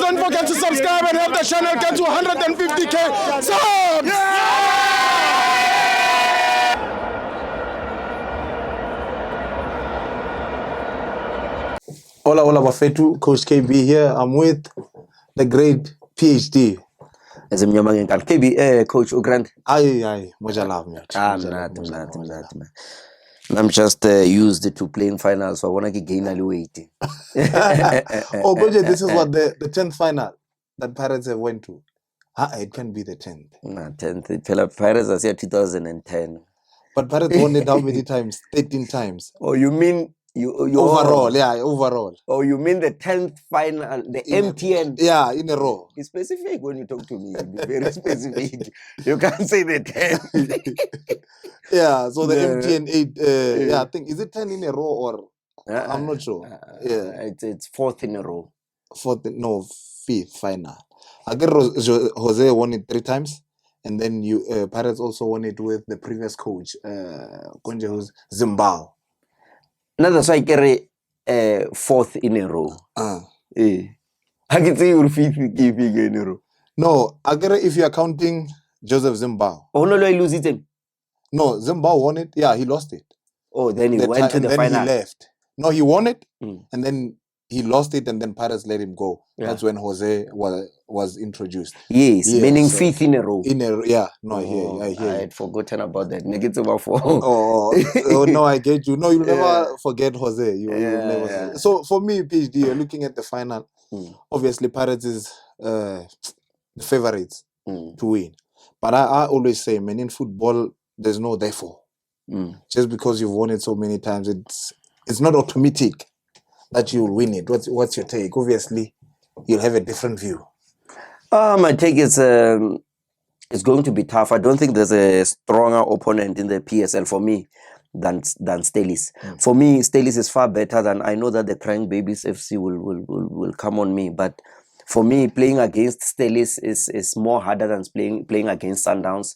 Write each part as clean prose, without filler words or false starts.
don't forget to subscribe and help the channel get to 150k subs. Hola, hola, Bafetu. Coach KB here. I'm with the great PhD. KB, Coach Ogrand. Aye, moja love, man. I'm just used to playing finals, so I want to gain a little weight. Oh, Coach, this is what the 10th final that Pirates have went to. It can be the 10th. Nah, 10th. Pirates are here 2010. But Pirates won it how many times? 13 times. Oh, you mean you overall? Yeah, overall. Oh, you mean the 10th final, the MTN? In a row. Be specific when you talk to me. Be very specific. You can't say the 10th. Yeah, so the MTN 8, I think, is it 10 in a row or I'm not sure. It's 4th in a row. Fifth final. I get Jose won it 3 times, and then Pirates also won it with the previous coach, Konje, who's Zimbabwe. Now that's why I carry 4th in a row. I can say you're 5th in a row. No, I get it if you are counting Joseph Zimbabwe. Oh no, I lose it. No, Zimbabwe won it. Yeah, he lost it. Oh, then he went to the final. Then he left. No, he won it, and then he lost it, and then Pirates let him go. Yeah. That's when Jose was introduced. Yes, meaning 5th in a row. I hear. I had forgotten about that. Negative about 4. Oh, no, I get you. No, you'll never forget Jose. You'll never forget. So for me, PhD, you're looking at the final. Obviously, Pirates is the favorites to win. But I always say, man, in football, there's no therefore. Just because you've won it so many times, it's not automatic that you'll win it. What's your take? Obviously, you'll have a different view. My take is it's going to be tough. I don't think there's a stronger opponent in the PSL for me than Stellis. For me, Stellis is far better than I know that the Crying Babies FC will come on me. But for me, playing against Stellis is more harder than playing against Sundowns.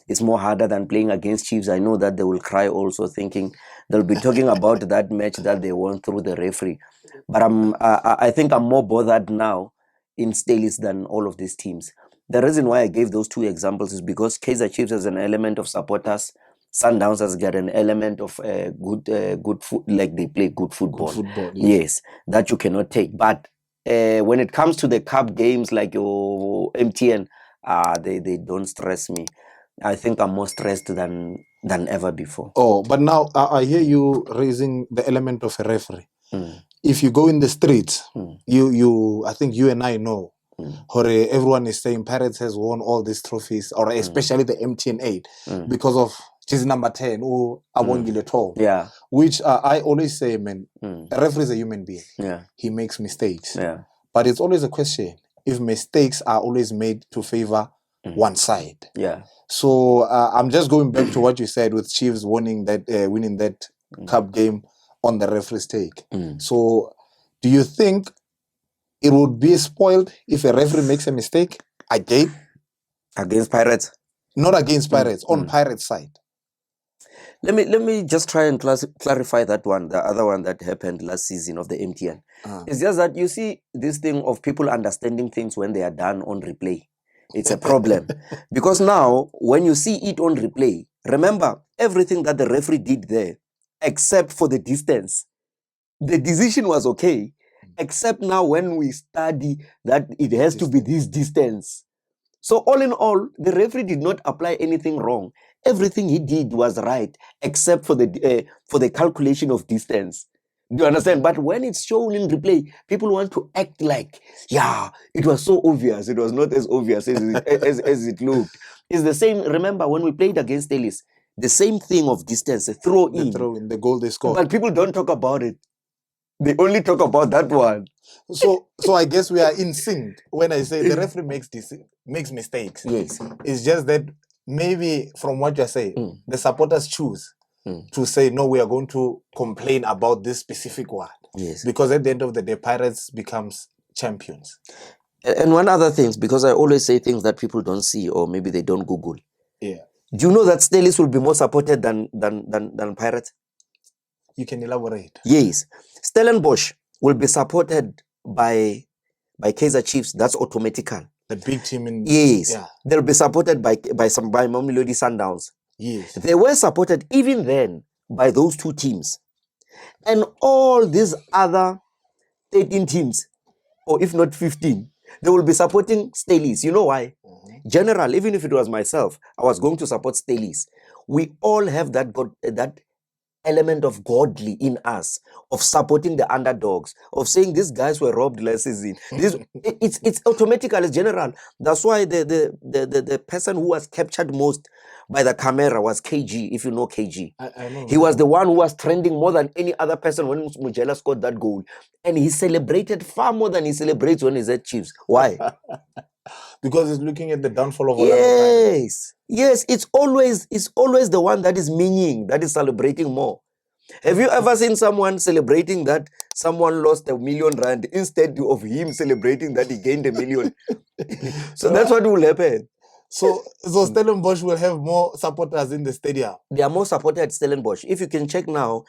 It's more harder than playing against Chiefs. I know that they will cry also, thinking they'll be talking about that match that they won through the referee. But I think I'm more bothered now in Stellis than all of these teams. The reason why I gave those 2 examples is because Kaizer Chiefs has an element of supporters. Sundowns has got an element of good food, like they play good football. Yes, that you cannot take. But when it comes to the cup games like your MTN, they don't stress me. I think I'm more stressed than ever before. Oh, but now I hear you raising the element of a referee. If you go in the streets, I think you and I know, everyone is saying Pirates has won all these trophies, or especially the MTN 8, because of his number 10, or Abongile. Yeah. Which I always say, man, a referee is a human being. Yeah. He makes mistakes. Yeah. But it's always a question if mistakes are always made to favor one side. Yeah. So I'm just going back to what you said with Chiefs winning that cup game on the referee's take. So do you think it would be spoiled if a referee makes a mistake again? Against Pirates? Not against Pirates, on Pirates' side. Let me just try and clarify that one, the other one that happened last season of the MTN. It's just that you see this thing of people understanding things when they are done on replay. It's a problem. Because now, when you see it on replay, remember everything that the referee did there, except for the distance. The decision was okay, except now when we study that it has to be this distance. So all in all, the referee did not apply anything wrong. Everything he did was right, except for the calculation of distance. Do you understand? But when it's shown in replay, people want to act like, yeah, it was so obvious. It was not as obvious as it looked. It's the same. Remember, when we played against Ellis, the same thing of distance, the throw in, the goal they scored. But people don't talk about it. They only talk about that one. So I guess we are in sync when I say the referee makes mistakes. Yes. It's just that maybe from what you're saying, the supporters choose to say, no, we are going to complain about this specific one. Yes. Because at the end of the day, Pirates becomes champions. And one other thing, because I always say things that people don't see or maybe they don't Google. Yeah. Do you know that Stellis will be more supported than Pirates? You can elaborate. Yes. Stellenbosch will be supported by by Kaizer Chiefs, that's automatical. The big team in they'll be supported by Mamelodi Sundowns. Yes. They were supported even then by those two teams. And all these other 13 teams, or if not 15, they will be supporting Stellies. You know why? General, even if it was myself, I was going to support Stellies. We all have that element of godly in us, of supporting the underdogs, of saying these guys were robbed last season. It's automatical as general. That's why the person who was captured most by the camera was KG, if you know KG. I know. He was the one who was trending more than any other person when Mujela scored that goal. And he celebrated far more than he celebrates when he's at Chiefs. Why? Because he's looking at the downfall of Orlando Pirates. Yes, it's always the one that is meaning, that is celebrating more. Have you ever seen someone celebrating that someone lost R1 million instead of him celebrating that he gained R1 million? So that's what will happen. So Stellenbosch will have more supporters in the stadium. They are more supported at Stellenbosch. If you can check now,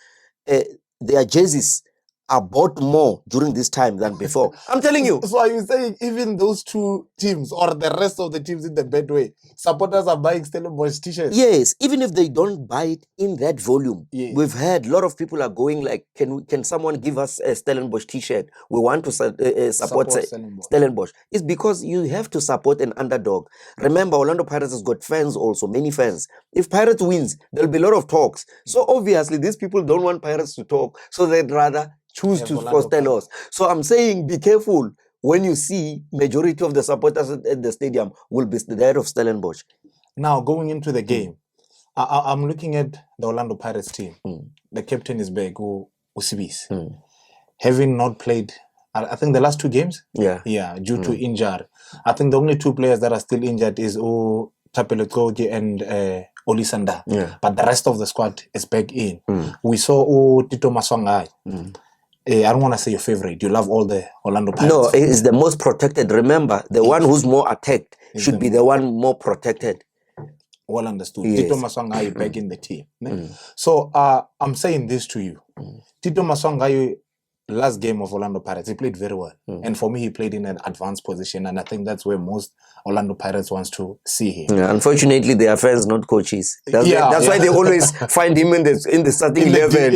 their jerseys are bought more during this time than before. I'm telling you. So are you saying even those two teams or the rest of the teams in the bad way, supporters are buying Stellenbosch t-shirts? Yes, even if they don't buy it in that volume. Yes. We've heard a lot of people are going like, can someone give us a Stellenbosch t-shirt? We want to support Stellenbosch. It's because you have to support an underdog. Remember, Orlando Pirates has got fans also, many fans. If Pirates wins, there'll be a lot of talks. So obviously, these people don't want Pirates to talk, so they'd rather choose to for Stellos. So I'm saying be careful when you see majority of the supporters at the stadium will be there of Stellenbosch. Now going into the game, I'm looking at the Orlando Pirates team. The captain is back, EASYBET. Having not played, I think the last 2 games. Due to injury. I think the only 2 players that are still injured is Tapelekoge and Olisanda. But the rest of the squad is back in. We saw Tito Maswangai. I don't want to say your favorite. You love all the Orlando Pirates. No, it's the most protected. Remember, the one who's more attacked should be the one more protected. Well understood. Yes. Tito Maswangai back in the team. So I'm saying this to you. Tito Maswangai, last game of Orlando Pirates, he played very well. And for me, he played in an advanced position. And I think that's where most Orlando Pirates wants to see him. Unfortunately, they are fans, not coaches. That's why they always find him in the starting 11.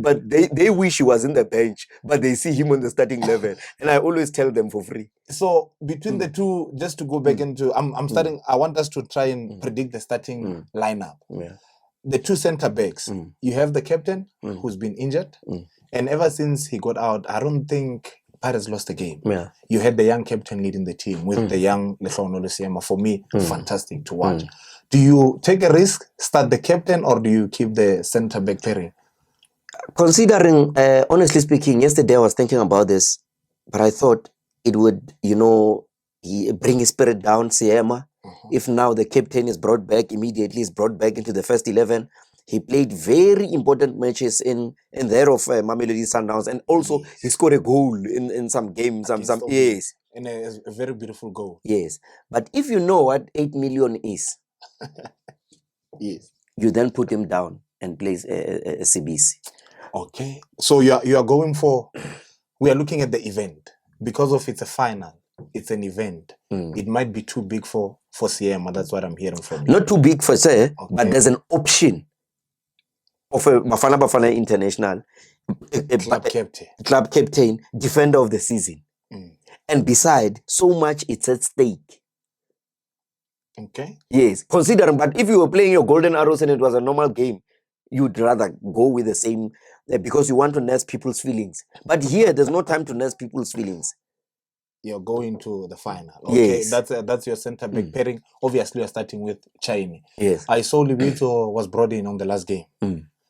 But they wish he was in the bench, but they see him on the starting 11. And I always tell them for free. So between the two, just to go back into, I want us to try and predict the starting lineup. The 2 center backs, you have the captain who's been injured. And ever since he got out, I don't think Pirates lost the game. You had the young captain leading the team with the young Lekgaono Lusiema. For me, fantastic to watch. Do you take a risk, start the captain, or do you keep the center back pairing? Considering, honestly speaking, yesterday I was thinking about this, but I thought it would, bring his spirit down, Siema. If now the captain is brought back, immediately is brought back into the first 11. He played very important matches in there of Mamelodi Sundowns, and also he scored a goal in some games. Yes, and a very beautiful goal. Yes, but if you know what 8 million is, yes, you then put him down and plays a CBC. Okay, so you are going for. We are looking at the event because of it's a final. It's an event. It might be too big for Siema. That's what I'm hearing from you. Not too big for say, but there's an option of a Bafana International club captain, defender of the season. And beside, so much it's at stake. Okay. Yes, considering, but if you were playing your Golden Arrows and it was a normal game, you'd rather go with the same, because you want to nurse people's feelings. But here, there's no time to nurse people's feelings. You're going to the final. Okay, yes. That's your center back pairing. Obviously, you're starting with Chaini. Yes. I saw Libito was brought in on the last game.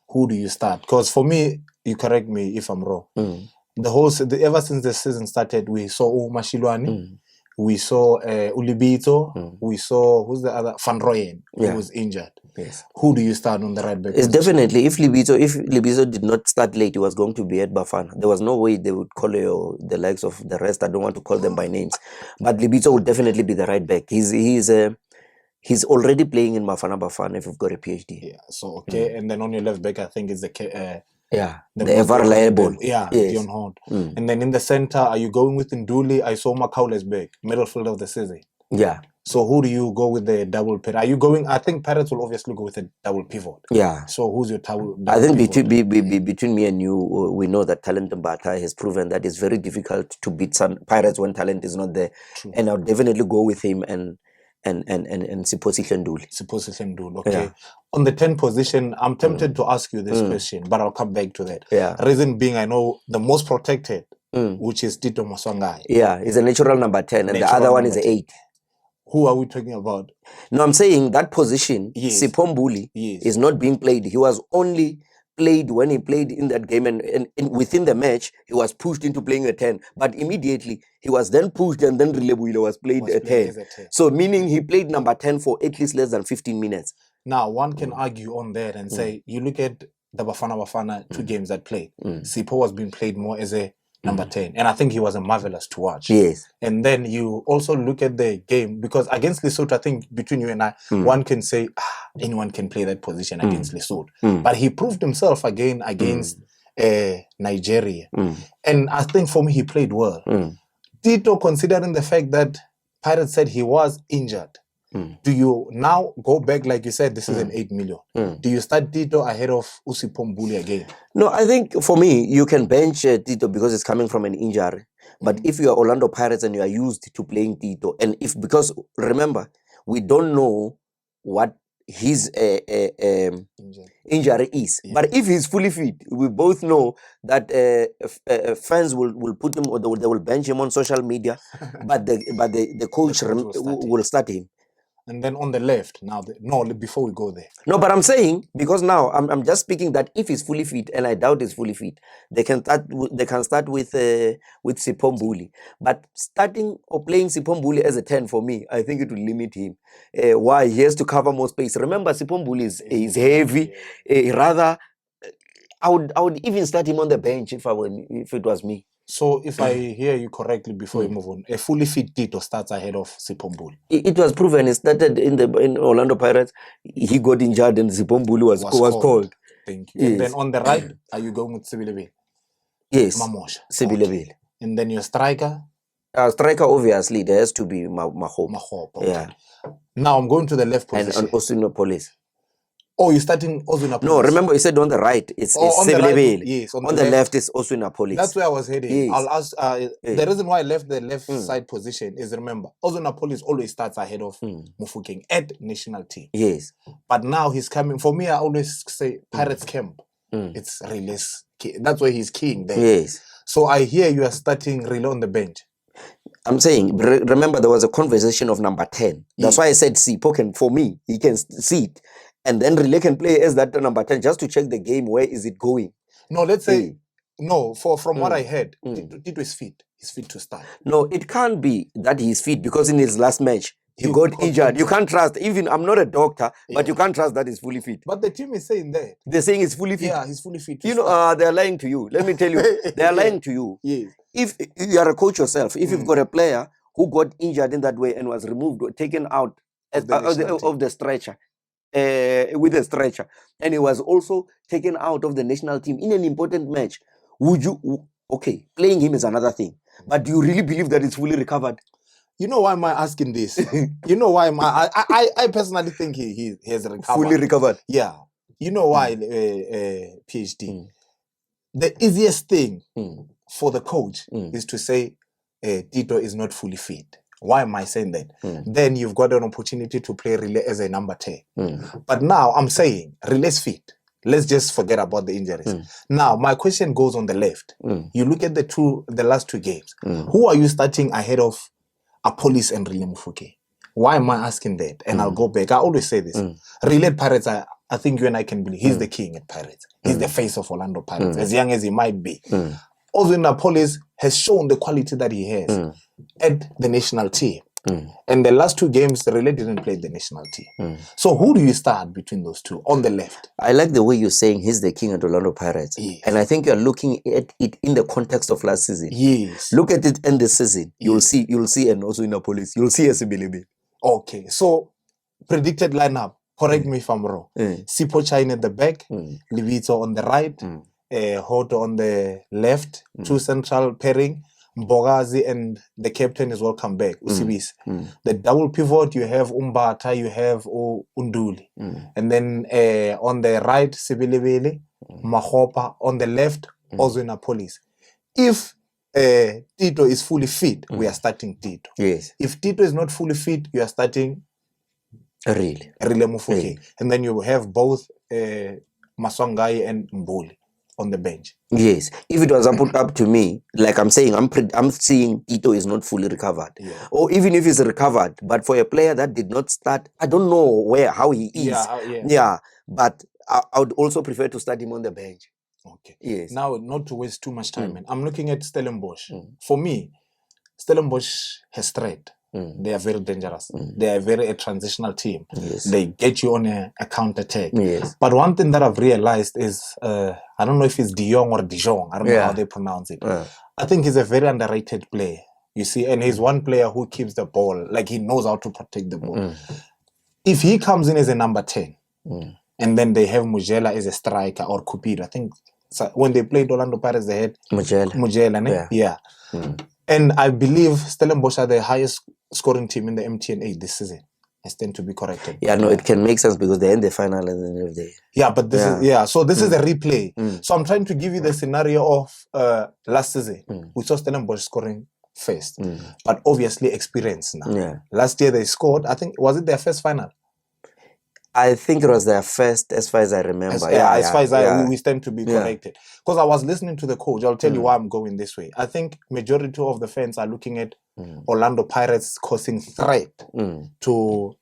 Who do you start? Because for me, you correct me if I'm wrong. Ever since the season started, we saw Mashilwani, we saw Ulibito, we saw who's the other Van Rooyen, who was injured. Yes. Who do you start on the right back? It's definitely if Libito did not start late, he was going to be at Bafana. There was no way they would call the likes of the rest. I don't want to call them by names, but Libito would definitely be the right back. He's already playing in Bafana if you've got a PhD. Yeah. So okay, and then on your left back, I think it's the Yeah, They've the got ever reliable. Yeah, Yes. Dion Hond. And then in the center, are you going with Nduli? I saw Makaule's back, middle field of the season. Yeah. So who do you go with the double pivot? Are you going? I think Pirates will obviously go with a double pivot. Yeah. So who's your double I think pivot? between me and you, we know that Talent Mbata has proven that it's very difficult to beat some Pirates when talent is not there. True. And I'll definitely go with him and Siposihle Nduli. Siposihle Nduli, okay. Yeah. On the 10 position, I'm tempted to ask you this question, but I'll come back to that. Yeah. Reason being, I know the most protected, which is Tito Moswangai. Yeah, he's a natural number 10, and the other one is 8. Who are we talking about? No, I'm saying that position, yes. Sipho Mbuli, yes. is not being played. He was only played when he played in that game, and within the match, he was pushed into playing a 10. But immediately, he was then pushed, and then Rilebule was played a 10. So, meaning he played number 10 for at least less than 15 minutes. Now, one can argue on that and say, you look at the Bafana 2 games that played. Sipho was being played more as a number 10. And I think he was a marvelous to watch. Yes. And then you also look at the game, because against Lesotho, I think between you and I, one can say, anyone can play that position against Lesotho. But he proved himself again against Nigeria. And I think for me, he played well. Tito, considering the fact that Pirates said he was injured, do you now go back, like you said, this is an 8 million. Do you start Tito ahead of Sipho Mbuli again? No, I think for me, you can bench Tito because it's coming from an injury. But if you are Orlando Pirates and you are used to playing Tito, and because remember, we don't know what his injury is. Yeah. But if he's fully fit, we both know that fans will put him, or they will bench him on social media, but the coach will start him. And then on the left, now, before we go there. No, but I'm saying, because now I'm just speaking that if he's fully fit, and I doubt he's fully fit, they can start with Sipho Mbuli. But starting or playing Sipho Mbuli as a 10 for me, I think it will limit him. Why? He has to cover more space. Remember, Sipho Mbuli is heavy. Rather, I would even start him on the bench if it was me. So if I hear you correctly before we move on, a fully fit Tito starts ahead of Sipho Mbuli. It was proven. He started in Orlando Pirates. He got injured and Sipho Mbuli was called. Thank you. Yes. And then on the right, are you going with Sibilebile? Yes. Mamosha. Sibilebile. Okay. And then your striker? Striker, obviously, there has to be Mahop. Okay. Yeah. Now I'm going to the left position. And Osinopolis. Oh, you're starting Oswinapolis. No, remember you said on the right it's Sibilebile. Yes, on the left is Oswinapolis. That's where I was heading. Yes. I'll ask. The reason why I left the left side position is, remember, Oswinapolis always starts ahead of Mufokeng at national team. Yes. But now he's coming. For me, I always say Pirates camp. It's Rile's. That's why he's king there. Yes. So I hear you are starting Rile on the bench. I'm saying, remember there was a conversation of number 10. That's why I said Sipho can, for me, he can sit. And then Rile can play as that number 10 just to check the game. Where is it going? No, let's say, from what I heard, Tito is fit. He's fit to start. No, it can't be that he's fit because in his last match, he got injured. You can't trust, even I'm not a doctor, but you can't trust that he's fully fit. But the team is saying that. They're saying he's fully fit. Yeah, he's fully fit. They're lying to you. Let me tell you, they're lying to you. Yes. If you are a coach yourself, if you've got a player who got injured in that way and was removed or taken out of the stretcher, with a stretcher, and he was also taken out of the national team in an important match, would you, playing him is another thing, but do you really believe that he's fully recovered? You know why am I asking this? You know why I personally think he has recovered. Fully recovered. Yeah. You know why, PhD? The easiest thing for the coach is to say Tito is not fully fit. Why am I saying that? Then you've got an opportunity to play Rile as a number 10. But now I'm saying Rile's fit. Let's just forget about the injuries. Now, my question goes on the left. You look at the last 2 games. Who are you starting ahead of Apolis and Rile Mufokeng? Why am I asking that? And I'll go back. I always say this. Rile at Pirates, I think you and I can believe he's the king at Pirates. He's the face of Orlando Pirates, as young as he might be. Also, Apolis has shown the quality that he has at the national team. And the last 2 games, Rile didn't play the national team. So who do you start between those two on the left? I like the way you're saying he's the king at Orlando Pirates. Yes. And I think you're looking at it in the context of last season. Yes. Look at it in this season. You'll see, and also in Apolis, you'll see Sibilebile. Okay. So predicted lineup. Correct me if I'm wrong. Sipho Chine at the back, Libito on the right, Hoto on the left, two central pairing, Mbogazi and the captain is welcome back, Usibisi. The double pivot, you have Umbata, you have Unduli. And then on the right, Sibilibili, Mahopa. On the left, Ozwina Police. If Tito is fully fit, we are starting Tito. Yes. If Tito is not fully fit, you are starting Really Mufuke. And then you have both Maswangai and Mbuli on the bench. Yes. If it was put up to me, like I'm saying, I'm seeing Tito is not fully recovered. Yeah. Or even if he's recovered, but for a player that did not start, I don't know how he is. Yeah. But I would also prefer to start him on the bench. Okay. Yes. Now, not to waste too much time, I'm looking at Stellenbosch. For me, Stellenbosch has threat. They are very dangerous. They are a transitional team. Yes. They get you on a counter attack. Yes. But one thing that I've realized is, I don't know if it's Dion or Dijon. I don't know how they pronounce it. I think he's a very underrated player. You see, and he's one player who keeps the ball, like he knows how to protect the ball. If he comes in as a number 10, and then they have Mujela as a striker or Cupido, I think when they played Orlando Pirates, they had Mujela. Yeah. And I believe Stellenbosch are the highest scoring team in the MTN 8 this season. I stand to be corrected. Yeah, no, it can make sense because they're in the final at the end of the day. Yeah, but this is so this is a replay. So I'm trying to give you the scenario of last season. We saw Stellenbosch scoring first, but obviously experience now. Yeah. Last year they scored. I think was it their first final? I think it was their first, as far as I remember. As far as we stand to be corrected. Because I was listening to the coach. I'll tell you why I'm going this way. I think majority of the fans are looking at Orlando Pirates causing threat to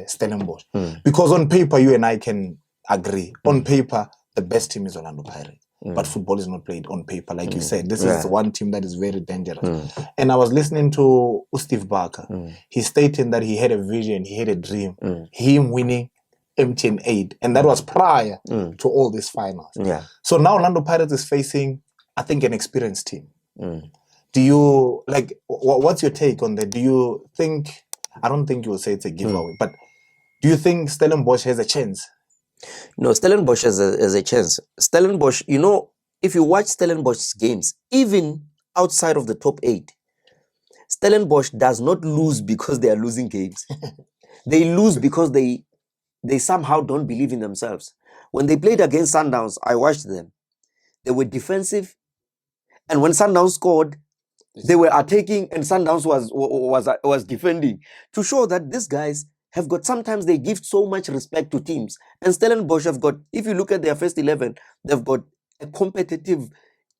Stellenbosch. Because on paper, you and I can agree. On paper, the best team is Orlando Pirates. But football is not played on paper, like you said. This is one team that is very dangerous. And I was listening to Steve Barker. He's stating that he had a vision, he had a dream. Him winning MTN 8, and that was prior to all these finals. Yeah. So now Orlando Pirates is facing, I think, an experienced team. Do you what's your take on that? Do you think, I don't think you will say it's a giveaway, but do you think Stellenbosch has a chance? No, Stellenbosch has a chance. Stellenbosch, if you watch Stellenbosch's games, even outside of the top 8, Stellenbosch does not lose because they are losing games. They lose because they somehow don't believe in themselves. When they played against Sundowns, I watched them. They were defensive, and when Sundowns scored, they were attacking, and Sundowns was defending, to show that these guys have got, sometimes they give so much respect to teams. And Stellenbosch have got, if you look at their first 11, they've got a competitive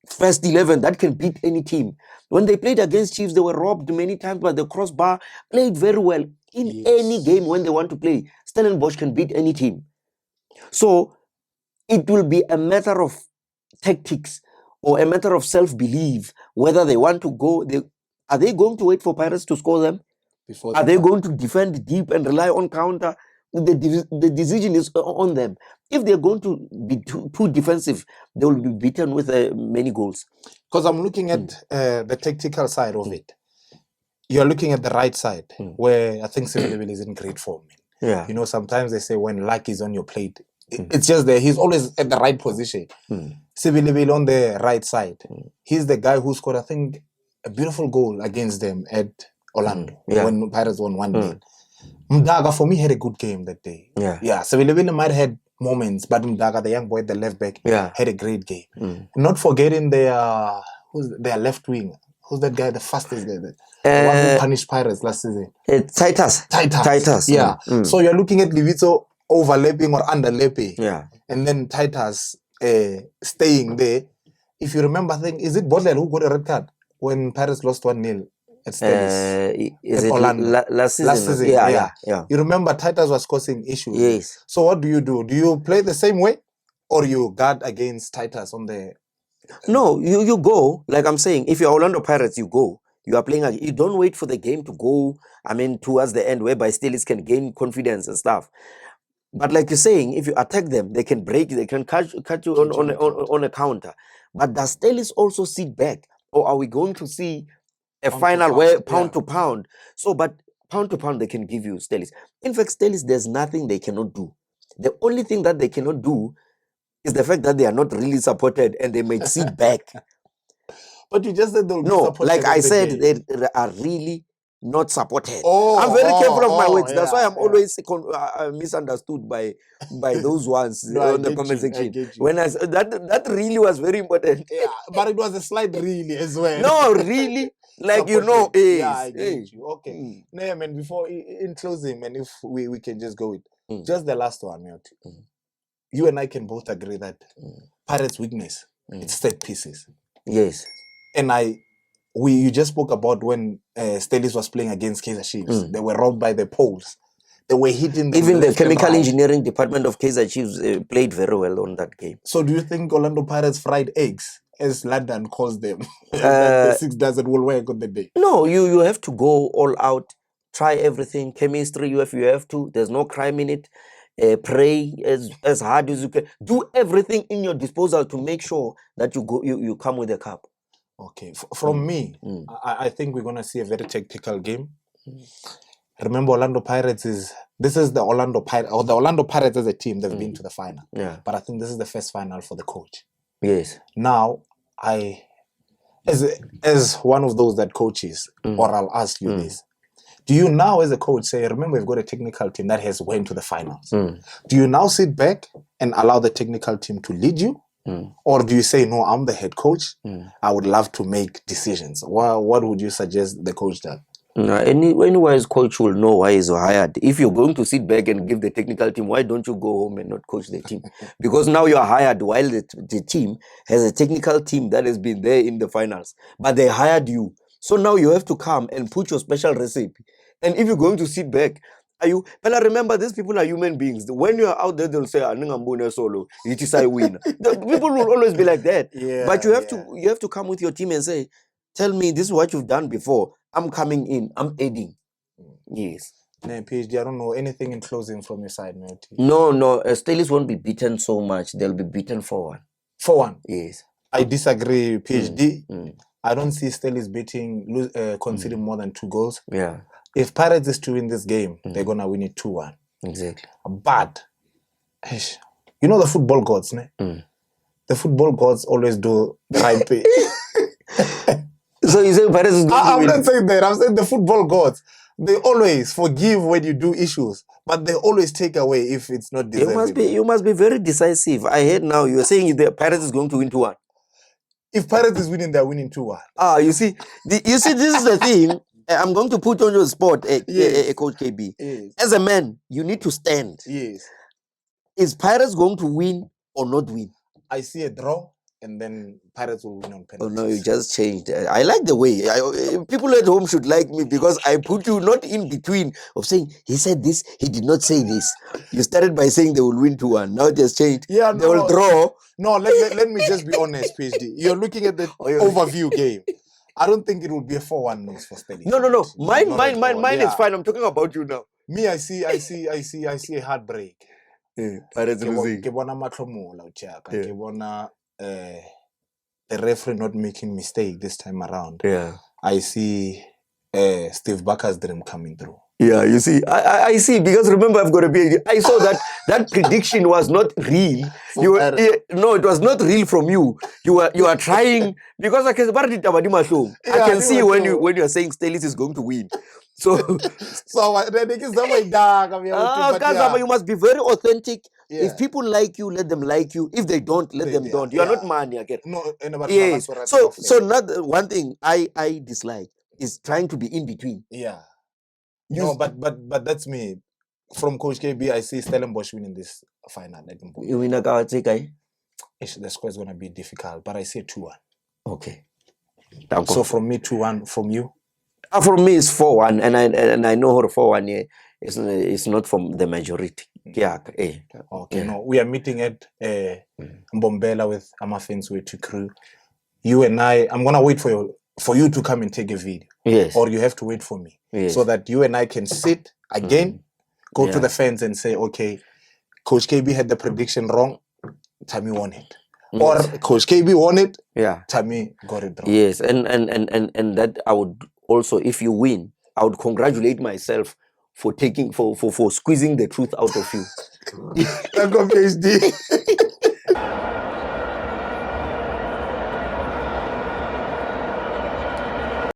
first 11 that can beat any team. When they played against Chiefs, they were robbed many times, but the crossbar played very well. In any game when they want to play, Stellenbosch can beat any team. So it will be a matter of tactics or a matter of self-belief, whether they want to go. Are they going to wait for Pirates to score them? Are they going to defend deep and rely on counter? The decision is on them. If they're going to be too defensive, they will be beaten with many goals. Because I'm looking at the tactical side of it. You're looking at the right side, where I think Sibilibili is in great form. Yeah. Sometimes they say when luck is on your plate, it's just there. He's always at the right position. Sibilibili on the right side. He's the guy who scored, I think, a beautiful goal against them at Orlando when Pirates won 1-0. Mdaga, for me, had a good game that day. Yeah. Sibilibili might have had moments, but Mdaga, the young boy, the left back, had a great game. Not forgetting their left wing. Who's that guy, the fastest guy? The one who punished Pirates last season. Titus. Yeah. So you're looking at Livito overlapping or underlapping. Yeah. And then Titus staying there. If you remember, I think, is it Bodler who got a red card when Pirates lost 1-0 at Stellis? Is it Orlando? Last season? Yeah. You remember Titus was causing issues. Yes. So what do? Do you play the same way? Or you guard against Titus on the... No, you go. Like I'm saying, if you're Orlando Pirates, you go. You are playing. You don't wait for the game to go. Towards the end, whereby Stellis can gain confidence and stuff. But like you're saying, if you attack them, they can break. They can catch you on a counter. But does Stellis also sit back, or are we going to see a final where pound to pound? So, but pound to pound, they can give you Stellis. In fact, Stellis, there's nothing they cannot do. The only thing that they cannot do is the fact that they are not really supported and they might sit back. But you just said they'll be No, supported. like I said, game. they are really not supported. Oh, I'm very careful of my words. That's why I'm yeah. always misunderstood by those ones No, on the comment section. I When I that really was very important. Yeah, but it was a slight really as well. No, really, like you know, yeah, I get you. Okay, no, man. Before in closing, man, if we can just go with just the last one, you and I can both agree that Pirates' weakness it's set pieces. Yes, and you just spoke about when Stellis was playing against Kaizer Chiefs. They were robbed by the poles. They were hitting them. Even the chemical engineering department of Kaizer Chiefs played very well on that game. So do you think Orlando Pirates fried eggs, as London calls them, that the six doesn't will work on the day? No, you have to go all out, try everything, chemistry, you have to. There's no crime in it. Pray as hard as you can. Do everything in your disposal to make sure that you come with a cup. Okay, from me, I think we're gonna see a very tactical game. Remember, Orlando Pirates this is the Orlando Pirates, or the Orlando Pirates as a team. They've been to the final, but I think this is the first final for the coach. Yes. Now, as one of those that coaches, or I'll ask you this: do you now, as a coach, say, remember, we've got a technical team that has went to the finals? Do you now sit back and allow the technical team to lead you? Or do you say, no, I'm the head coach, I would love to make decisions? What would you suggest the coach does? Any wise coach will know why he's hired. If you're going to sit back and give the technical team, why don't you go home and not coach the team? Because now you're hired while the team has a technical team that has been there in the finals. But they hired you. So now you have to come and put your special recipe. And if you're going to sit back, but I remember these people are human beings. When you're out there, they'll say, solo, it is I win. People will always be like that. But you have to come with your team and say, tell me, this is what you've done before. I'm coming in. I'm aiding. Yes. PhD, I don't know anything in closing from your side, mate. No. Stellis won't be beaten so much. They'll be beaten 4-1. 4-1? Yes. I disagree, PhD. I don't see Stellis conceding more than 2 goals. Yeah. If Pirates is to win this game, they're going to win it 2-1. Exactly. But, you know the football gods, ne? The football gods always do the right thing. So you say Pirates is going to win? I'm not saying that. I'm saying the football gods, they always forgive when you do issues, but they always take away if it's not deserved. You must be very decisive. I heard now you're saying the Pirates is going to win 2-1. If Pirates is winning, they're winning 2-1. You see, this is the thing. I'm going to put on your spot, Coach KB. Yes. As a man, you need to stand. Yes. Is Pirates going to win or not win? I see a draw, and then Pirates will win on penalties. Oh no, you just changed. I like the way. People at home should like me because I put you not in between of saying he said this, he did not say this. You started by saying they will win 2-1. Now just changed. Yeah, they will draw. No, let me just be honest, PhD. You're looking at the overview game. I don't think it will be a 4-1 loss for Stellenbosch. No. Mine is fine. I'm talking about you now. Me, I see a heartbreak. Pirates losing. The referee not making mistake this time around. Yeah. I see Steve Barker's dream coming through. Yeah, you see, I see, because remember, I've got a PhD. I saw that prediction was not real. No, it was not real from you. You are trying, because I can see when you are saying Stellis is going to win. So you must be very authentic. Yeah. If people like you, let them like you. If they don't, let them don't. You are not money again. No, yes. So not one thing I dislike is trying to be in between. Yeah. No, but that's me. From Coach KB, I see Stellenbosch winning this final. You win a Capitec? The score is going to be difficult, but I say 2-1. Okay. So from me, 2-1. From you? From me, it's 4-1, and I know her 4-1. It's not from the majority. Yeah. Okay. No, we are meeting at Mbombela with FANS Wethu crew. You and I'm gonna wait for you to come and take a video. Yes. Or you have to wait for me. Yes. So that you and I can sit again, go to the fans and say, okay, Coach KB had the prediction wrong, Tammy won it. Yes. Or Coach KB won it, Tammy got it wrong. Yes, and that I would also, if you win, I would congratulate myself for squeezing the truth out of you. PhD.